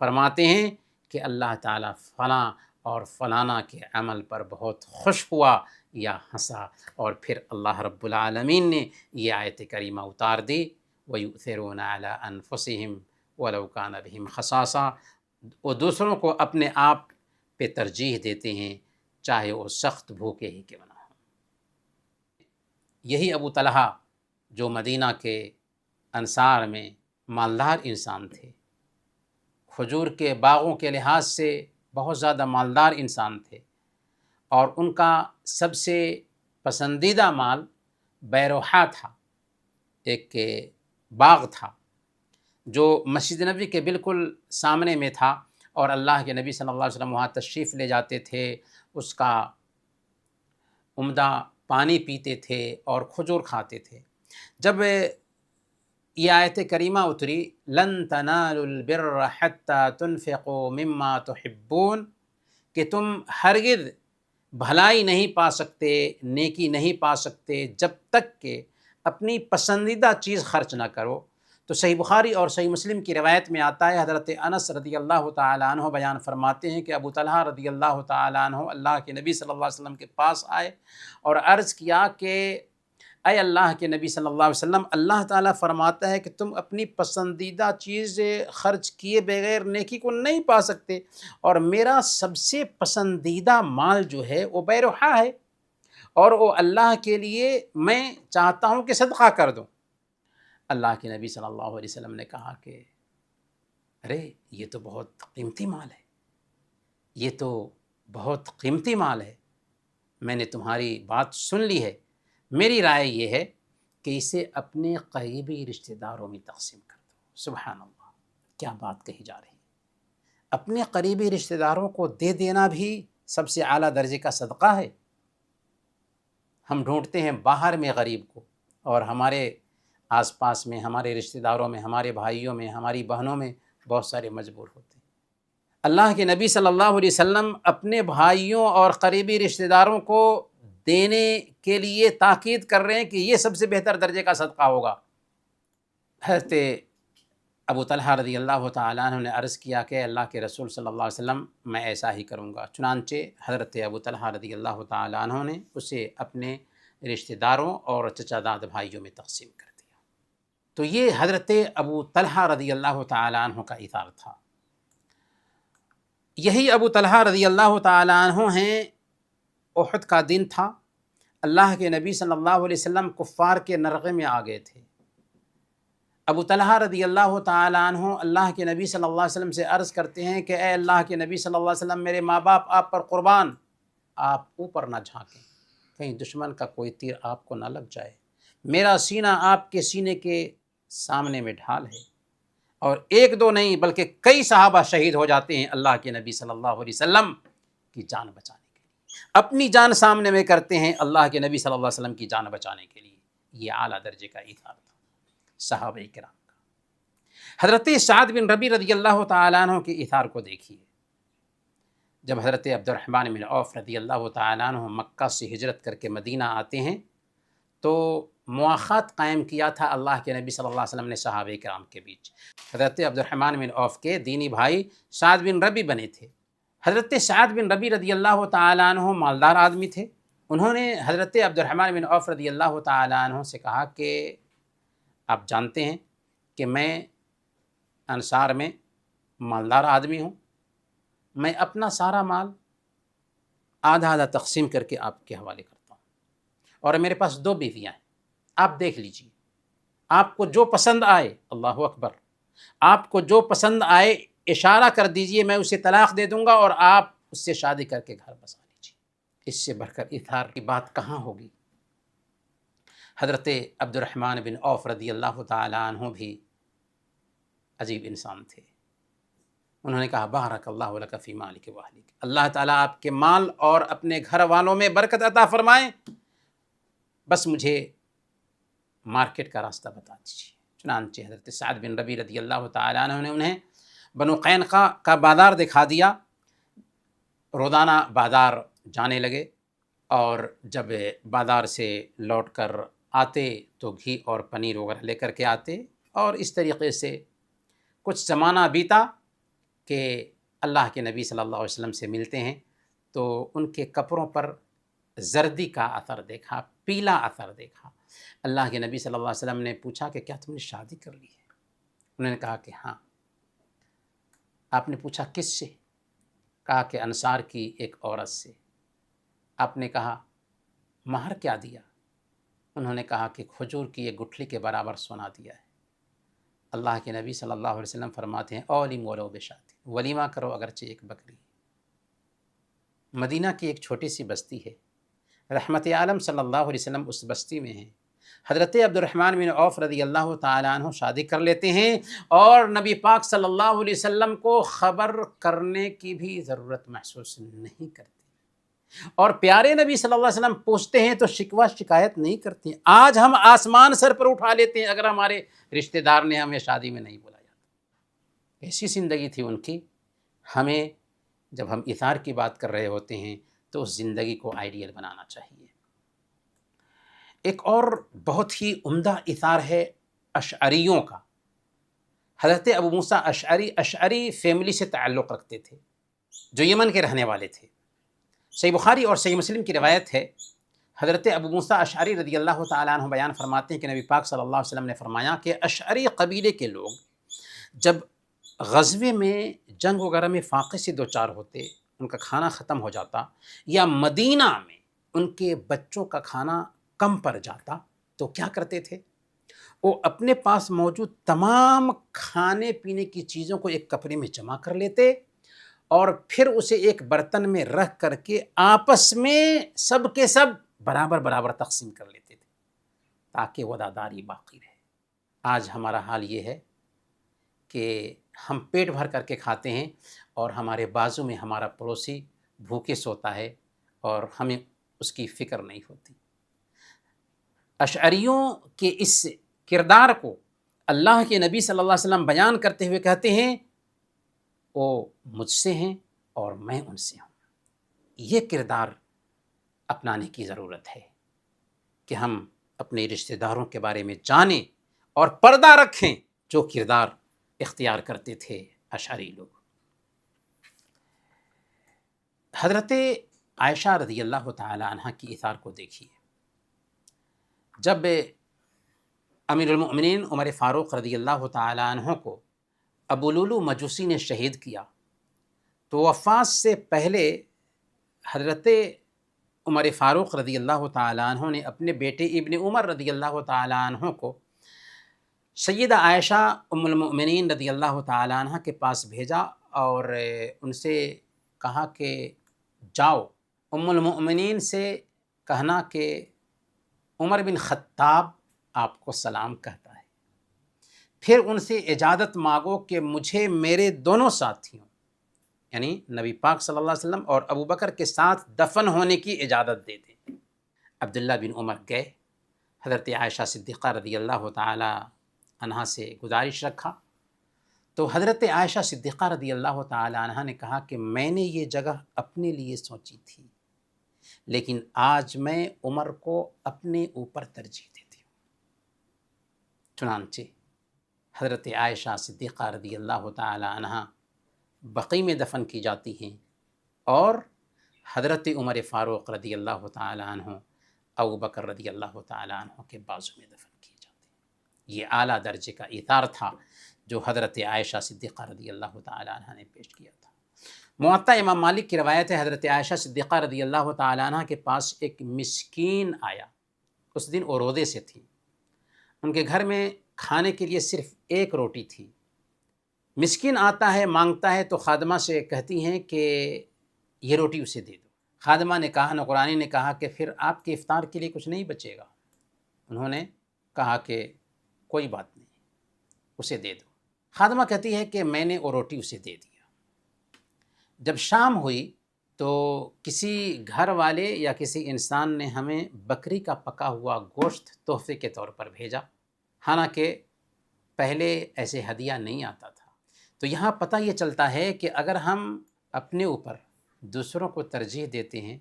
فرماتے ہیں کہ اللہ تعالیٰ فلاں اور فلانا کے عمل پر بہت خوش ہوا یا ہنسا، اور پھر اللہ رب العالمین نے یہ آیت کریمہ اتار دی، وَيُؤْثِرُونَ عَلَىٰ أَنفُسِهِمْ وَلَوْ كَانَ بِهِمْ خَصَاصَةٌ، وہ دوسروں کو اپنے آپ پہ ترجیح دیتے ہیں چاہے وہ سخت بھوکے ہی کیوں نہ ہوں۔ یہی ابو طلحہ جو مدینہ کے انصار میں مالدار انسان تھے، کھجور کے باغوں کے لحاظ سے بہت زیادہ مالدار انسان تھے، اور ان کا سب سے پسندیدہ مال بیروحا تھا، ایک باغ تھا جو مسجد نبوی کے بالکل سامنے میں تھا، اور اللہ کے نبی صلی اللہ علیہ وسلم وہاں تشریف لے جاتے تھے، اس کا عمدہ پانی پیتے تھے اور کھجور کھاتے تھے۔ جب یہ آیت کریمہ اتری، لن تنالوا البر حتی تنفقوا مما تحبون، کہ تم ہرگز بھلائی نہیں پا سکتے، نیکی نہیں پا سکتے جب تک کہ اپنی پسندیدہ چیز خرچ نہ کرو۔ تو صحیح بخاری اور صحیح مسلم کی روایت میں آتا ہے، حضرت انس رضی اللہ تعالیٰ عنہ بیان فرماتے ہیں کہ ابو طلحہ رضی اللہ تعالیٰ عنہ اللہ کے نبی صلی اللہ علیہ وسلم کے پاس آئے اور عرض کیا کہ اے اللہ کے نبی صلی اللہ علیہ وسلم، اللہ تعالیٰ فرماتا ہے کہ تم اپنی پسندیدہ چیز خرچ کیے بغیر نیکی کو نہیں پا سکتے، اور میرا سب سے پسندیدہ مال جو ہے وہ بیروحا ہے، اور وہ اللہ کے لیے میں چاہتا ہوں کہ صدقہ کر دوں۔ اللہ کے نبی صلی اللہ علیہ وسلم نے کہا کہ ارے یہ تو بہت قیمتی مال ہے، یہ تو بہت قیمتی مال ہے، میں نے تمہاری بات سن لی ہے، میری رائے یہ ہے کہ اسے اپنے قریبی رشتہ داروں میں تقسیم کر دو۔ سبحان اللہ، کیا بات کہی جا رہی ہے! اپنے قریبی رشتہ داروں کو دے دینا بھی سب سے اعلیٰ درجے کا صدقہ ہے۔ ہم ڈھونڈتے ہیں باہر میں غریب کو، اور ہمارے آس پاس میں، ہمارے رشتہ داروں میں، ہمارے بھائیوں میں، ہماری بہنوں میں بہت سارے مجبور ہوتے ہیں۔ اللہ کے نبی صلی اللہ علیہ وسلم اپنے بھائیوں اور قریبی رشتہ داروں کو دینے کے لیے تاکید کر رہے ہیں کہ یہ سب سے بہتر درجے کا صدقہ ہوگا۔ حضرت ابو طلحہ رضی اللہ تعالیٰ عنہ نے عرض کیا کہ اللہ کے رسول صلی اللہ علیہ وسلم، میں ایسا ہی کروں گا۔ چنانچہ حضرت ابو طلحہ رضی اللہ تعالیٰ عنہ نے اسے اپنے رشتہ داروں اور چچا داد بھائیوں میں تقسیم کر دیا۔ تو یہ حضرت ابو طلحہ رضی اللہ تعالیٰ عنہ کا ایثار تھا۔ یہی ابو طلحہ رضی اللہ تعالیٰ عنہ ہیں، احد کا دن تھا، اللہ کے نبی صلی اللہ علیہ وسلم کفار کے نرغے میں آ گئے تھے۔ ابو طلحہ رضی اللہ تعالیٰ عنہ اللہ کے نبی صلی اللہ علیہ وسلم سے عرض کرتے ہیں کہ اے اللہ کے نبی صلی اللہ علیہ وسلم، میرے ماں باپ آپ پر قربان، آپ اوپر نہ جھانکیں، کہیں دشمن کا کوئی تیر آپ کو نہ لگ جائے، میرا سینہ آپ کے سینے کے سامنے میں ڈھال ہے۔ اور ایک دو نہیں بلکہ کئی صحابہ شہید ہو جاتے ہیں اللہ کے نبی صلی اللہ علیہ وسلم کی جان بچانے کے لیے، اپنی جان سامنے میں کرتے ہیں اللہ کے نبی صلی اللہ علیہ وسلم کی جان بچانے کے لیے۔ یہ اعلیٰ درجے کا ایثار تھا صحابہ کرام کا۔ حضرت سعد بن ربیع رضی اللہ تعالیٰ عنہ کے ایثار کو دیکھیے۔ جب حضرت عبد الرحمن بن عوف رضی اللہ تعالیٰ عنہ مکہ سے ہجرت کر کے مدینہ آتے ہیں تو مواخات قائم کیا تھا اللہ کے نبی صلی اللہ علیہ وسلم نے صحابہ کرام کے بیچ۔ حضرت عبد الرحمن بن عوف کے دینی بھائی سعد بن ربیع بنے تھے۔ حضرت سعد بن ربیع رضی اللہ تعالیٰ عنہ مالدار آدمی تھے۔ انہوں نے حضرت عبد الرحمن بن عوف رضی اللہ تعالیٰ عنہ سے کہا کہ آپ جانتے ہیں کہ میں انصار میں مالدار آدمی ہوں، میں اپنا سارا مال آدھا آدھا تقسیم کر کے آپ کے حوالے کرتا ہوں، اور میرے پاس 2 بیویاں ہیں، آپ دیکھ لیجئے، آپ کو جو پسند آئے، اللہ اکبر، آپ کو جو پسند آئے اشارہ کر دیجئے، میں اسے طلاق دے دوں گا اور آپ اس سے شادی کر کے گھر بسا لیجئے۔ اس سے بڑھ کر ایثار کی بات کہاں ہوگی؟ حضرت عبد الرحمن بن عوف رضی اللہ تعالیٰ عنہ بھی عجیب انسان تھے۔ انہوں نے کہا بارک اللہ لک فی مالک و اہلک، اللہ تعالیٰ آپ کے مال اور اپنے گھر والوں میں برکت عطا فرمائیں، بس مجھے مارکیٹ کا راستہ بتا دیجیے۔ چنانچہ حضرت سعد بن ربیع رضی اللہ تعالیٰ عنہ نے انہیں بنو قینقاع کا بازار دکھا دیا، روزانہ بازار جانے لگے، اور جب بازار سے لوٹ کر آتے تو گھی اور پنیر وغیرہ لے کر کے آتے، اور اس طریقے سے کچھ زمانہ بیتا کہ اللہ کے نبی صلی اللہ علیہ وسلم سے ملتے ہیں تو ان کے کپڑوں پر زردی کا اثر دیکھا، پیلا اثر دیکھا۔ اللہ کے نبی صلی اللہ علیہ وسلم نے پوچھا کہ کیا تم نے شادی کر لی ہے؟ انہوں نے کہا کہ ہاں۔ آپ نے پوچھا کس سے؟ کہا کہ انصار کی ایک عورت سے۔ آپ نے کہا مہر کیا دیا؟ انہوں نے کہا کہ کھجور کی ایک گٹھلی کے برابر سونا دیا ہے۔ اللہ کے نبی صلی اللہ علیہ وسلم فرماتے ہیں اولیم ولو بشات، ولیمہ کرو اگرچہ ایک بکری۔ مدینہ کی ایک چھوٹی سی بستی ہے، رحمت عالم صلی اللہ علیہ وسلم اس بستی میں ہیں۔ حضرت عبد الرحمن بن عوف رضی اللہ تعالیٰ عنہ شادی کر لیتے ہیں، اور نبی پاک صلی اللہ علیہ وسلم کو خبر کرنے کی بھی ضرورت محسوس نہیں کرتے، اور پیارے نبی صلی اللہ علیہ وسلم پوچھتے ہیں تو شکوہ شکایت نہیں کرتے ہیں۔ آج ہم آسمان سر پر اٹھا لیتے ہیں اگر ہمارے رشتہ دار نے ہمیں شادی میں نہیں بلایا۔ ایسی زندگی تھی ان کی۔ ہمیں جب ہم ایثار کی بات کر رہے ہوتے ہیں تو اس زندگی کو آئیڈیل بنانا چاہیے۔ ایک اور بہت ہی عمدہ ایثار ہے اشعریوں کا۔ حضرت ابو موسیٰ اشعری فیملی سے تعلق رکھتے تھے جو یمن کے رہنے والے تھے۔ صحیح بخاری اور صحیح مسلم کی روایت ہے، حضرت ابو موسیٰ اشعری رضی اللہ تعالیٰ عنہ بیان فرماتے ہیں کہ نبی پاک صلی اللہ علیہ وسلم نے فرمایا کہ اشعری قبیلے کے لوگ جب غزوے میں جنگ وغیرہ میں فاقے سے دوچار ہوتے، ان کا کھانا ختم ہو جاتا، یا مدینہ میں ان کے بچوں کا کھانا کم پڑ جاتا، تو کیا کرتے تھے؟ وہ اپنے پاس موجود تمام کھانے پینے کی چیزوں کو ایک کپڑے میں جمع کر لیتے، اور پھر اسے ایک برتن میں رکھ کر کے آپس میں سب کے سب برابر برابر تقسیم کر لیتے تھے تاکہ وفاداری باقی رہے۔ آج ہمارا حال یہ ہے کہ ہم پیٹ بھر کر کے کھاتے ہیں اور ہمارے بازو میں ہمارا پڑوسی بھوکے سوتا ہے اور ہمیں اس کی فکر نہیں ہوتی۔ اشعریوں کے اس کردار کو اللہ کے نبی صلی اللہ علیہ وسلم بیان کرتے ہوئے کہتے ہیں وہ مجھ سے ہیں اور میں ان سے ہوں۔ یہ کردار اپنانے کی ضرورت ہے کہ ہم اپنے رشتہ داروں کے بارے میں جانیں اور پردہ رکھیں جو کردار اختیار کرتے تھے اشعری لوگ۔ حضرت عائشہ رضی اللہ تعالی عنہ کی ایثار کو دیکھیے۔ جب امیر المؤمنین عمر فاروق رضی اللہ تعالی عنہ کو ابو لولو مجوسی نے شہید کیا تو وفات سے پہلے حضرت عمر فاروق رضی اللہ تعالی عنہ نے اپنے بیٹے ابن عمر رضی اللہ تعالی عنہ کو سیدہ عائشہ ام المؤمنین رضی اللہ تعالی عنہ کے پاس بھیجا اور ان سے کہا کہ جاؤ ام المؤمنین سے کہنا کہ عمر بن خطاب آپ کو سلام کہتا ہے، پھر ان سے اجازت مانگو کہ مجھے میرے دونوں ساتھیوں یعنی نبی پاک صلی اللہ علیہ وسلم اور ابو بکر کے ساتھ دفن ہونے کی اجازت دے دیں۔ عبداللہ بن عمر گئے، حضرت عائشہ صدیقہ رضی اللہ تعالی عنہا سے گزارش رکھا تو حضرت عائشہ صدیقہ رضی اللہ تعالی عنہا نے کہا کہ میں نے یہ جگہ اپنے لیے سوچی تھی، لیکن آج میں عمر کو اپنے اوپر ترجیح دیتی ہوں۔ چنانچہ حضرت عائشہ صدیقہ رضی اللہ تعالی عنہا بقیع میں دفن کی جاتی ہیں، اور حضرت عمر فاروق رضی اللہ تعالی عنہ ابو بکر رضی اللہ تعالی عنہ کے بازو میں دفن کی جاتی ہیں۔ یہ اعلیٰ درجے کا ایثار تھا جو حضرت عائشہ صدیقہ رضی اللہ تعالی عنہ نے پیش کیا تھا۔ موطا امام مالک کی روایت ہے، حضرت عائشہ صدیقہ رضی اللہ تعالی عنہ کے پاس ایک مسکین آیا، اس دن وہ روزے سے تھی، ان کے گھر میں کھانے کے لیے صرف ایک روٹی تھی۔ مسکین آتا ہے مانگتا ہے تو خادمہ سے کہتی ہیں کہ یہ روٹی اسے دے دو۔ خادمہ نے کہا، نوکرانی نے کہا کہ پھر آپ کے افطار کے لیے کچھ نہیں بچے گا؟ انہوں نے کہا کہ کوئی بات نہیں، اسے دے دو۔ خادمہ کہتی ہے کہ میں نے وہ روٹی اسے دے دیا۔ جب شام ہوئی تو کسی گھر والے یا کسی انسان نے ہمیں بکری کا پکا ہوا گوشت تحفے کے طور پر بھیجا، حالانکہ پہلے ایسے ہدیہ نہیں آتا تھا۔ تو یہاں پتہ یہ چلتا ہے کہ اگر ہم اپنے اوپر دوسروں کو ترجیح دیتے ہیں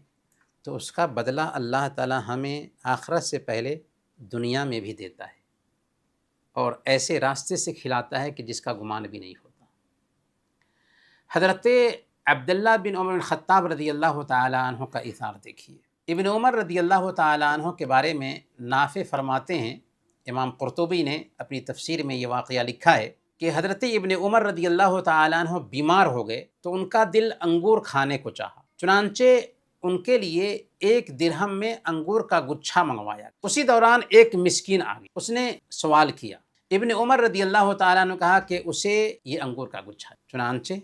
تو اس کا بدلہ اللہ تعالیٰ ہمیں آخرت سے پہلے دنیا میں بھی دیتا ہے، اور ایسے راستے سے کھلاتا ہے کہ جس کا گمان بھی نہیں ہوتا۔ حضرت عبداللہ بن عمر بن خطاب رضی اللہ تعالیٰ عنہ کا ایثار دیکھیے۔ ابن عمر رضی اللہ تعالیٰ عنہ کے بارے میں نافع فرماتے ہیں، امام قرطبی نے اپنی تفسیر میں یہ واقعہ لکھا ہے کہ حضرت ابن عمر رضی اللہ تعالیٰ عنہ بیمار ہو گئے تو ان کا دل انگور کھانے کو چاہا، چنانچہ ان کے لیے 1 درہم میں انگور کا گچھا منگوایا۔ اسی دوران ایک مسکین آ گیا، اس نے سوال کیا، ابن عمر رضی اللہ تعالیٰ عنہ کہا کہ اسے یہ انگور کا گچھا ہے، چنانچہ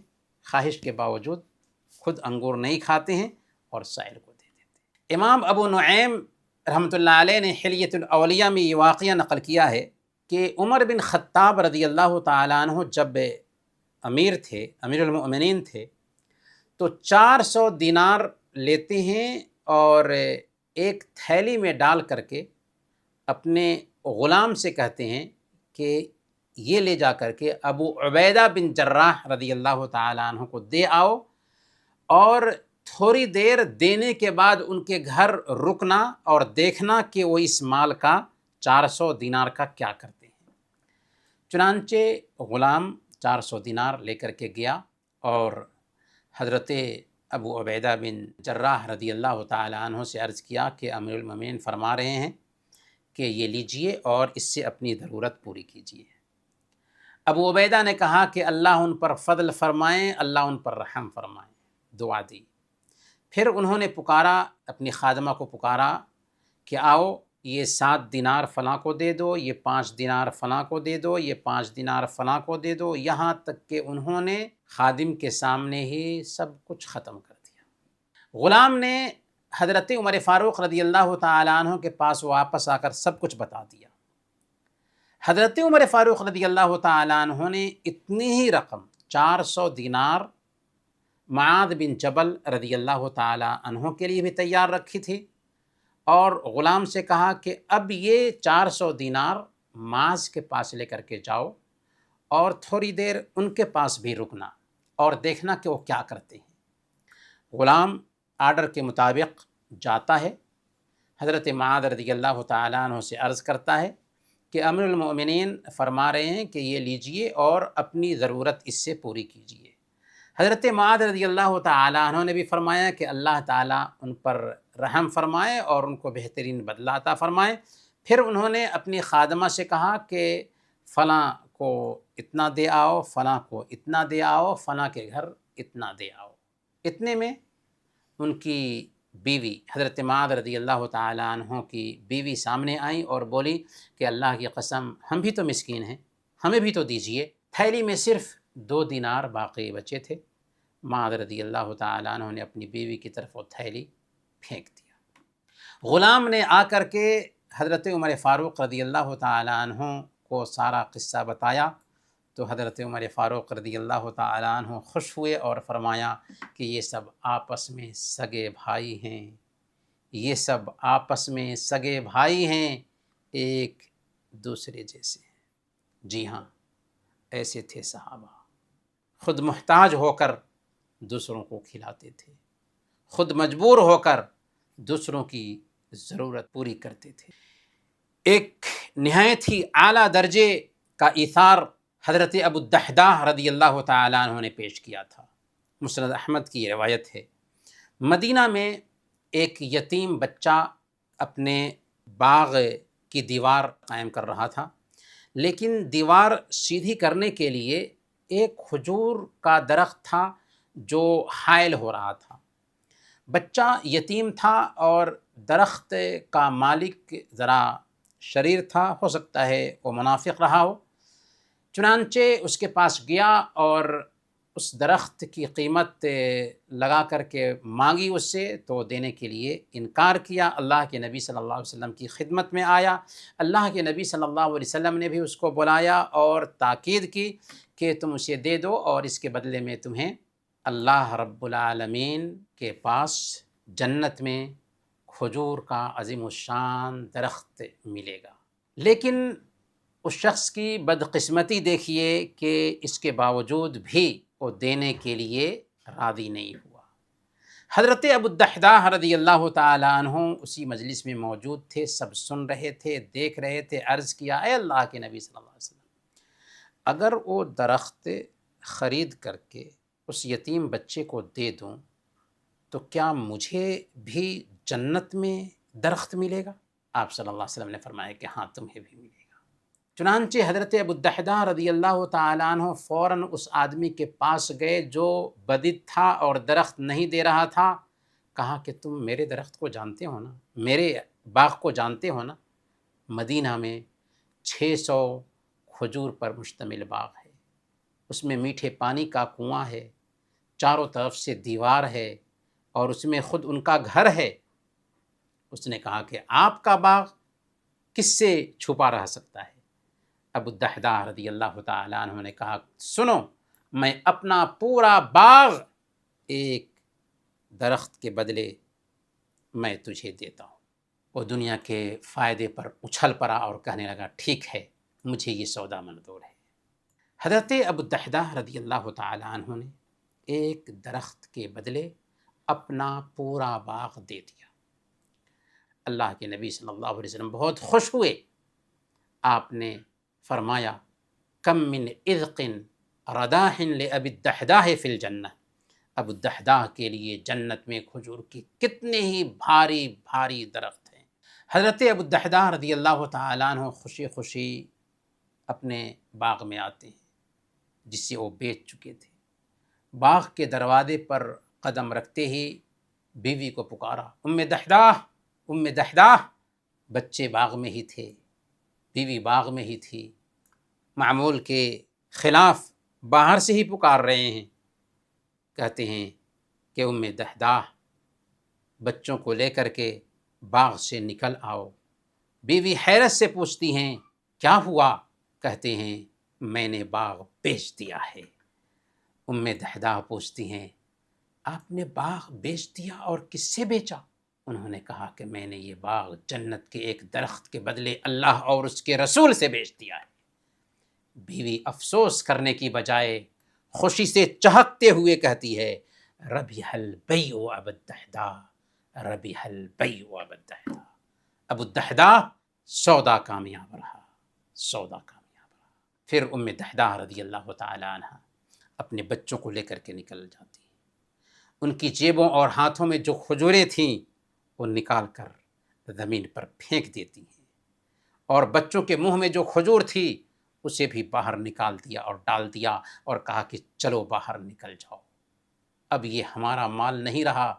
خواہش کے باوجود خود انگور نہیں کھاتے ہیں اور سائر کو دے دیتے ہیں۔ امام ابو نعیم رحمۃ اللہ علیہ نے حلیۃ الاولیاء میں یہ واقعہ نقل کیا ہے کہ عمر بن خطاب رضی اللہ تعالیٰ عنہ جب امیر تھے، امیر المؤمنین تھے، تو 400 دینار لیتے ہیں اور ایک تھیلی میں ڈال کر کے اپنے غلام سے کہتے ہیں کہ یہ لے جا کر کے ابو عبیدہ بن جراح رضی اللہ تعالیٰ عنہ کو دے آؤ، اور تھوڑی دیر دینے کے بعد ان کے گھر رکنا اور دیکھنا کہ وہ اس مال کا 400 دینار کا کیا کرتے ہیں۔ چنانچہ غلام 400 دینار لے کر کے گیا اور حضرت ابو عبیدہ بن جراح رضی اللہ تعالیٰ عنہ سے عرض کیا کہ امیر المومنین فرما رہے ہیں کہ یہ لیجئے اور اس سے اپنی ضرورت پوری کیجئے۔ ابو عبیدہ نے کہا کہ اللہ ان پر فضل فرمائیں، اللہ ان پر رحم فرمائیں، دعا دی۔ پھر انہوں نے پکارا، اپنی خادمہ کو پکارا کہ آؤ یہ 7 دینار فلاں کو دے دو، یہ 5 دینار فلاں کو دے دو، یہ 5 دینار فلاں کو دے دو، یہاں تک کہ انہوں نے خادم کے سامنے ہی سب کچھ ختم کر دیا۔ غلام نے حضرت عمر فاروق رضی اللہ تعالیٰ عنہ کے پاس واپس آ کر سب کچھ بتا دیا۔ حضرت عمر فاروق رضی اللہ تعالیٰ عنہ نے اتنی ہی رقم 400 دینار معاذ بن جبل رضی اللہ تعالیٰ عنہ کے لیے بھی تیار رکھی تھی، اور غلام سے کہا کہ اب یہ 400 دینار معاذ کے پاس لے کر کے جاؤ اور تھوڑی دیر ان کے پاس بھی رکنا اور دیکھنا کہ وہ کیا کرتے ہیں۔ غلام آرڈر کے مطابق جاتا ہے، حضرت معاذ رضی اللہ تعالیٰ عنہ سے عرض کرتا ہے کہ امیر المؤمنین فرما رہے ہیں کہ یہ لیجئے اور اپنی ضرورت اس سے پوری کیجئے۔ حضرت معاذ رضی اللہ تعالیٰ عنہ نے بھی فرمایا کہ اللہ تعالیٰ ان پر رحم فرمائے اور ان کو بہترین بدلہ عطا فرمائے۔ پھر انہوں نے اپنی خادمہ سے کہا کہ فلاں کو اتنا دے آؤ، فلاں کو اتنا دے آؤ، فلاں کے گھر اتنا دے آؤ۔ اتنے میں ان کی بیوی حضرت معاذ رضی اللہ تعالیٰ عنہ کی بیوی سامنے آئیں اور بولی کہ اللہ کی قسم ہم بھی تو مسکین ہیں، ہمیں بھی تو دیجئے۔ تھیلی میں صرف 2 دینار باقی بچے تھے۔ معاذ رضی اللہ تعالیٰ عنہ نے اپنی بیوی کی طرف وہ تھیلی پھینک دیا۔ غلام نے آ کر کے حضرت عمر فاروق رضی اللہ تعالیٰ عنہ کو سارا قصہ بتایا تو حضرت عمر فاروق رضی اللہ تعالیٰ عنہ خوش ہوئے اور فرمایا کہ یہ سب آپس میں سگے بھائی ہیں، یہ سب آپس میں سگے بھائی ہیں، ایک دوسرے جیسے۔ جی ہاں، ایسے تھے صحابہ، خود محتاج ہو کر دوسروں کو کھلاتے تھے، خود مجبور ہو کر دوسروں کی ضرورت پوری کرتے تھے۔ ایک نہایت ہی اعلیٰ درجے کا ایثار حضرت ابو الدحداح رضی اللہ تعالیٰ عنہ نے پیش کیا تھا۔ مسند احمد کی روایت ہے، مدینہ میں ایک یتیم بچہ اپنے باغ کی دیوار قائم کر رہا تھا، لیکن دیوار سیدھی کرنے کے لیے ایک کھجور کا درخت تھا جو حائل ہو رہا تھا۔ بچہ یتیم تھا اور درخت کا مالک ذرا شریر تھا، ہو سکتا ہے وہ منافق رہا ہو۔ چنانچہ اس کے پاس گیا اور اس درخت کی قیمت لگا کر کے مانگی اس سے، تو دینے کے لیے انکار کیا۔ اللہ کے نبی صلی اللہ علیہ وسلم کی خدمت میں آیا، اللہ کے نبی صلی اللہ علیہ وسلم نے بھی اس کو بلایا اور تاکید کی کہ تم اسے دے دو اور اس کے بدلے میں تمہیں اللہ رب العالمین کے پاس جنت میں کھجور کا عظیم الشان درخت ملے گا۔ لیکن اس شخص کی بدقسمتی دیکھیے کہ اس کے باوجود بھی وہ دینے کے لیے راضی نہیں ہوا، حضرت ابو الدحداح رضی اللہ تعالیٰ عنہ اسی مجلس میں موجود تھے، سب سن رہے تھے، دیکھ رہے تھے۔ عرض کیا، اے اللہ کے نبی صلی اللہ علیہ وسلم، اگر وہ درخت خرید کر کے اس یتیم بچے کو دے دوں تو کیا مجھے بھی جنت میں درخت ملے گا؟ آپ صلی اللہ علیہ وسلم نے فرمایا کہ ہاں، تمہیں بھی ملے گا۔ چنانچہ حضرت ابو الدحداح رضی اللہ تعالیٰ عنہ فوراً اس آدمی کے پاس گئے جو بدت تھا اور درخت نہیں دے رہا تھا، کہا کہ تم میرے درخت کو جانتے ہو نا، میرے باغ کو جانتے ہو نا؟ مدینہ میں 600 کھجور پر مشتمل باغ ہے، اس میں میٹھے پانی کا کنواں ہے، چاروں طرف سے دیوار ہے اور اس میں خود ان کا گھر ہے۔ اس نے کہا کہ آپ کا باغ کس سے چھپا رہ سکتا ہے؟ ابو الدحداح رضی اللہ تعالیٰ عنہ نے کہا، سنو، میں اپنا پورا باغ ایک درخت کے بدلے میں تجھے دیتا ہوں۔ وہ دنیا کے فائدے پر اچھل پڑا اور کہنے لگا، ٹھیک ہے، مجھے یہ سودا منظور ہے۔ حضرت ابو الدحداح رضی اللہ تعالیٰ عنہ نے ایک درخت کے بدلے اپنا پورا باغ دے دیا۔ اللہ کے نبی صلی اللہ علیہ وسلم بہت خوش ہوئے۔ آپ نے فرمایا، کم من اذق رداح لابی الدحداح فی الجنہ، ابو الدحداح کے لیے جنت میں کھجور کی کتنے ہی بھاری بھاری درخت ہیں۔ حضرت ابو الدحداح رضی اللہ تعالیٰ عنہ خوشی خوشی اپنے باغ میں آتے ہیں جسے وہ بیچ چکے تھے۔ باغ کے دروازے پر قدم رکھتے ہی بیوی کو پکارا، ام دحداح، ام دحداح۔ بچے باغ میں ہی تھے، بیوی باغ میں ہی تھی، معمول کے خلاف باہر سے ہی پکار رہے ہیں۔ کہتے ہیں کہ ام دحداح، بچوں کو لے کر کے باغ سے نکل آؤ۔ بیوی حیرت سے پوچھتی ہیں، کیا ہوا؟ کہتے ہیں، میں نے باغ بیچ دیا ہے۔ ام دحداح پوچھتی ہیں، آپ نے باغ بیچ دیا، اور کس سے بیچا؟ انہوں نے کہا کہ میں نے یہ باغ جنت کے ایک درخت کے بدلے اللہ اور اس کے رسول سے بیچ دیا ہے۔ بیوی افسوس کرنے کی بجائے خوشی سے چہکتے ہوئے کہتی ہے، ربح البیع ابا الدحداح، ربح البیع ابا الدحداح۔ ابو الدحداح، سودا کامیاب رہا، سودا کامیاب رہا۔ پھر ام دحداح رضی اللہ تعالی عنہ اپنے بچوں کو لے کر کے نکل جاتی ہیں۔ ان کی جیبوں اور ہاتھوں میں جو کھجوریں تھیں وہ نکال کر زمین پر پھینک دیتی ہیں، اور بچوں کے منہ میں جو کھجور تھی اسے بھی باہر نکال دیا اور ڈال دیا، اور کہا کہ چلو باہر نکل جاؤ، اب یہ ہمارا مال نہیں رہا،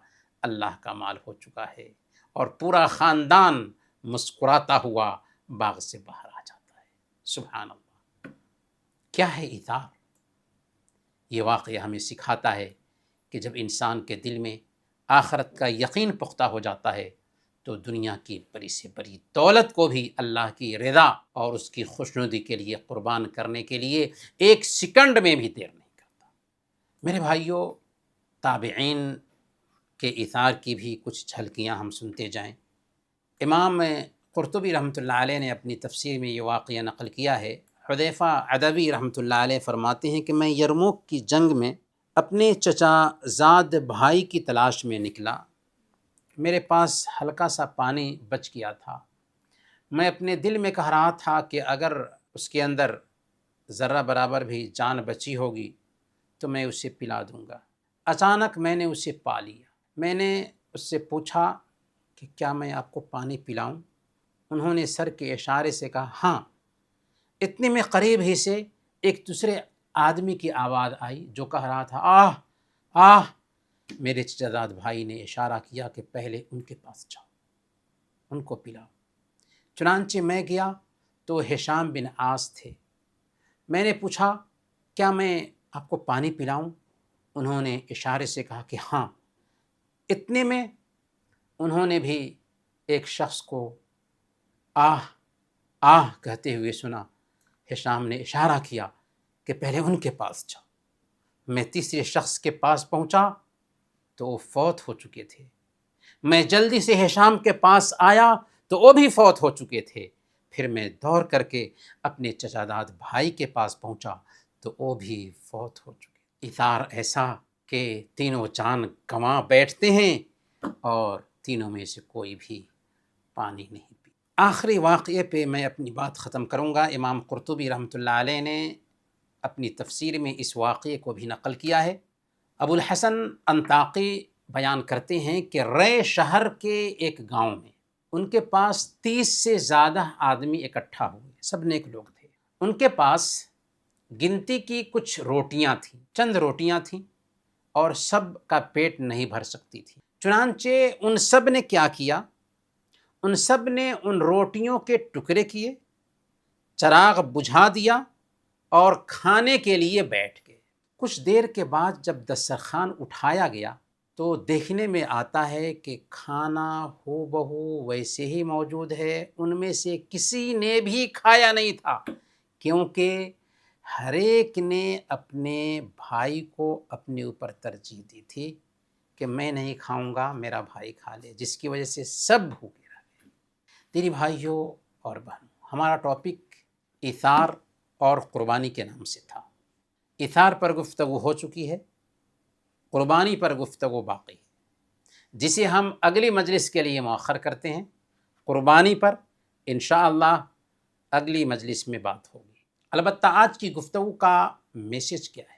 اللہ کا مال ہو چکا ہے۔ اور پورا خاندان مسکراتا ہوا باغ سے باہر آ جاتا ہے۔ سبحان اللہ، کیا ہے ایثار! یہ واقعہ ہمیں سکھاتا ہے کہ جب انسان کے دل میں آخرت کا یقین پختہ ہو جاتا ہے تو دنیا کی بڑی سے بڑی دولت کو بھی اللہ کی رضا اور اس کی خوشنودی کے لیے قربان کرنے کے لیے ایک سیکنڈ میں بھی دیر نہیں کرتا۔ میرے بھائیوں، تابعین کے ایثار کی بھی کچھ جھلکیاں ہم سنتے جائیں۔ امام قرطبی رحمۃ اللہ علیہ نے اپنی تفسیر میں یہ واقعہ نقل کیا ہے۔ حذیفہ عدوی رحمۃ اللہ علیہ فرماتے ہیں کہ میں یرموک کی جنگ میں اپنے چچا زاد بھائی کی تلاش میں نکلا۔ میرے پاس ہلکا سا پانی بچ گیا تھا۔ میں اپنے دل میں کہہ رہا تھا کہ اگر اس کے اندر ذرہ برابر بھی جان بچی ہوگی تو میں اسے پلا دوں گا۔ اچانک میں نے اسے پا لیا۔ میں نے اس سے پوچھا کہ کیا میں آپ کو پانی پلاؤں؟ انہوں نے سر کے اشارے سے کہا ہاں۔ اتنے میں قریب ہی سے ایک دوسرے آدمی کی آواز آئی جو کہہ رہا تھا آہ آہ۔ میرے چچا زاد بھائی نے اشارہ کیا کہ پہلے ان کے پاس جاؤ، ان کو پلاؤ۔ چنانچہ میں گیا تو ہشام بن عاص تھے۔ میں نے پوچھا کیا میں آپ کو پانی پلاؤں؟ انہوں نے اشارے سے کہا کہ ہاں۔ اتنے میں انہوں نے بھی ایک شخص کو آہ آہ کہتے ہوئے سنا۔ ہشام نے اشارہ کیا کہ پہلے ان کے پاس جاؤ۔ میں تیسرے شخص کے پاس پہنچا تو وہ فوت ہو چکے تھے۔ میں جلدی سے ہشام کے پاس آیا تو وہ بھی فوت ہو چکے تھے۔ پھر میں دوڑ کر کے اپنے چچا زاد بھائی کے پاس پہنچا تو وہ بھی فوت ہو چکے۔ ایثار ایسا کہ تینوں جان گنوا بیٹھتے ہیں اور تینوں میں سے کوئی بھی پانی نہیں پی۔ آخری واقعے پہ میں اپنی بات ختم کروں گا۔ امام قرطبی رحمۃ اللہ علیہ نے اپنی تفسیر میں اس واقعے کو بھی نقل کیا ہے۔ ابو الحسن انطاقی بیان کرتے ہیں کہ رے شہر کے ایک گاؤں میں ان کے پاس 30 سے زیادہ آدمی اکٹھا ہوئے، سب نیک لوگ تھے۔ ان کے پاس گنتی کی کچھ روٹیاں تھیں، چند روٹیاں تھیں، اور سب کا پیٹ نہیں بھر سکتی تھی۔ چنانچہ ان سب نے کیا کیا، ان سب نے ان روٹیوں کے ٹکڑے کیے، چراغ بجھا دیا اور کھانے کے لیے بیٹھ گئے۔ کچھ دیر کے بعد جب دسترخوان اٹھایا گیا تو دیکھنے میں آتا ہے کہ کھانا ہو بہو ویسے ہی موجود ہے، ان میں سے کسی نے بھی کھایا نہیں تھا، کیونکہ ہر ایک نے اپنے بھائی کو اپنے اوپر ترجیح دی تھی کہ میں نہیں کھاؤں گا، میرا بھائی کھا لے، جس کی وجہ سے سب بھوکے رہ گئے۔ تیری بھائیوں اور بہنوں، ہمارا ٹاپک ایثار اور قربانی کے نام سے تھا۔ ایثار پر گفتگو ہو چکی ہے، قربانی پر گفتگو باقی ہے، جسے ہم اگلی مجلس کے لیے مؤخر کرتے ہیں۔ قربانی پر انشاءاللہ اگلی مجلس میں بات ہوگی۔ البتہ آج کی گفتگو کا میسج کیا ہے؟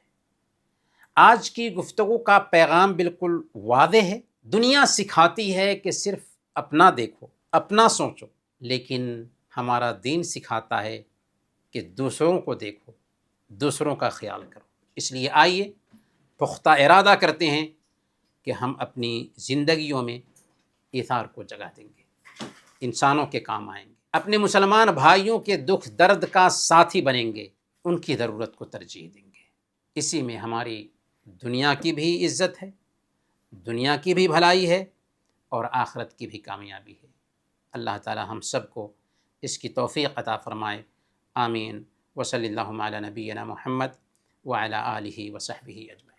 آج کی گفتگو کا پیغام بالکل واضح ہے۔ دنیا سکھاتی ہے کہ صرف اپنا دیکھو، اپنا سوچو، لیکن ہمارا دین سکھاتا ہے کہ دوسروں کو دیکھو، دوسروں کا خیال کرو۔ اس لیے آئیے پختہ ارادہ کرتے ہیں کہ ہم اپنی زندگیوں میں ایثار کو جگہ دیں گے، انسانوں کے کام آئیں گے، اپنے مسلمان بھائیوں کے دکھ درد کا ساتھی بنیں گے، ان کی ضرورت کو ترجیح دیں گے۔ اسی میں ہماری دنیا کی بھی عزت ہے، دنیا کی بھی بھلائی ہے، اور آخرت کی بھی کامیابی ہے۔ اللہ تعالی ہم سب کو اس کی توفیق عطا فرمائے، آمین۔ وصلی اللہ علی نبینا محمد وعلی آلہ وصحبہ اجمعین۔